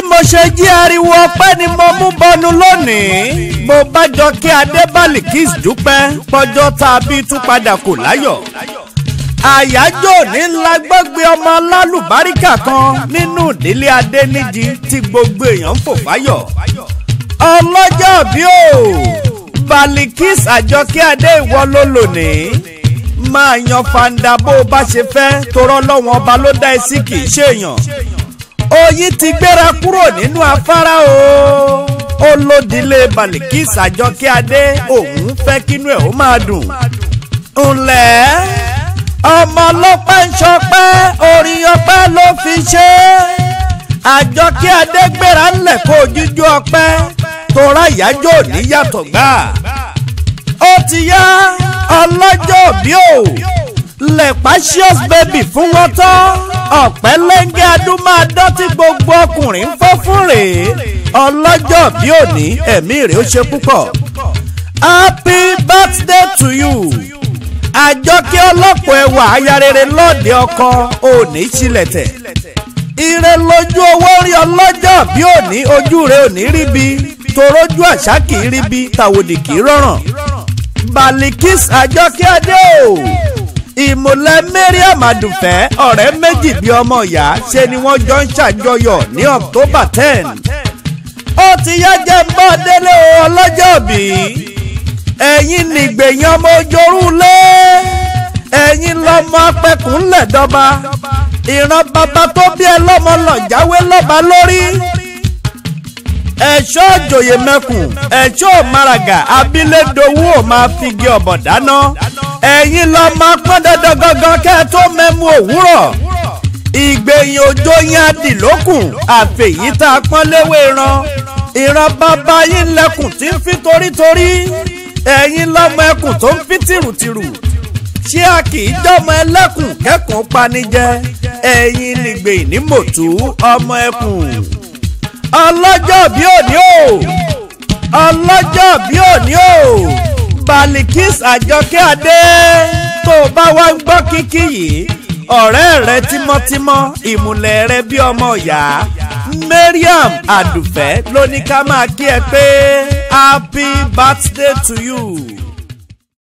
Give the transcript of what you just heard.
mo ṣe jí ariwo ọpẹ́ ni mo mú bọnu lónìí. Mo bá Jọkẹ́ Adé Balikis dúpẹ́ pọ́jọ́ tá a bí tún padà kò láyọ̀. Àyájọ́ òní ńlá gbọ́gbé ọmọ alálùbáríkà kan nínú ìdílé Adéníjì tí gbogbo èèyàn ń fò fáyọ̀. Ọlọ́jọ́ bí o Balikis Àjọkẹ́ Adé ìwọ ló lónìí. Máa yan fanda bó o bá ṣe fẹ́ torọ́ lọ́wọ́n ọba ló dá ẹ sí kì í ṣèèyàn. Oyin ti gbéra kúrò nínú afárá o. Olódìlé Balikis Àjọkẹ́ Adé òun fẹ́ kínú ẹ̀ ó máa dùn. Ǹlẹ́ ọmọ ọlọ́pẹ́ ń ṣọpẹ́ orin ọpẹ́ ló fi ṣe. Àjọkẹ́ Adé gbéra ńlẹ̀ kó jíjó ọpẹ́ torá ìyájọ́ òní yàtọ̀ gbà. Ó ti yá ọlọ́jọ́ bí o Lepasius baby fún wọn tán. Ọ̀pẹ́ lẹ́ngẹ́ adúmáadán tí gbogbo ọkùnrin ń fọ́ fún rèé. Ọlọ́jọ́ bí òní ẹ̀mí rẹ̀ ó ṣe púpọ̀. Happy birthday to you. Àjọkẹ́ ọlọ́pọ̀ ẹwà aya rere lọ́ọ̀dẹ ọkọ òní sílẹ̀tẹ̀. Ire lójú owó rí ọlọ́jọ́ bí òní ojú rẹ̀ òní ríbi torójú àṣà kì í ríbi tàwòdì kì í rọrùn. Balikis Àjọkẹ́ Adé o ìmùlẹ̀ Mariam Adùfẹ́ ọ̀rẹ́ méjì bí ọmọ ìyá ṣe ni wọ́n jọ ń ṣàjọyọ̀ ní October 10. Ó ti yá jẹ́ ń bọ́ délé ọlọ́jọ́ bí. Ẹ̀yin nìgbẹ̀yìn ọmọ ojórú lé. Ẹ̀yin lọ́mọ apẹ̀kúnlẹ̀ dọ́ba. Ìran bàbá tó bí ẹ lọ́mọ lọ jáwé lọ́ba lórí. Ẹ̀ṣọ́ òjòyè mẹ́kùn ẹ̀ṣọ́ òmàràgà abílédowó ò máa fi gé ọ̀bọ̀ dáná. Ẹ̀yin lọ máa pọ́n dandan gangan kẹ́ ẹ tó mẹ́mú òwúrọ̀. Ìgbẹ̀yìn òjò yín adì lókùn àfẹ̀yí tá a pọ́n léwé ìran bàbá yín lẹ́kùn tí ń fi torítorí. Ẹ̀yin lọ́mọ ẹkùn tó ń fi tìrùtìrù. Ṣé a kì í jọmọ ẹlẹ́kùn kẹ́kùn panijẹ? Ẹ̀yin nìgbẹ̀yìn ní mòtú ọmọ ẹkùn. Ọlọ́jọ́ bí òní o ọlọ́jọ́ bí òní o Balikis Àjọkẹ́ Adé tó bá wá ń gbọ́ kíkí yìí ọ̀rẹ́ rẹ tímọ́tímọ́ ìmùlẹ̀ rẹ bí ọmọ ìyá Mariam Adùfẹ́ ló ní ká máa kí ẹ pé happy birthday to you.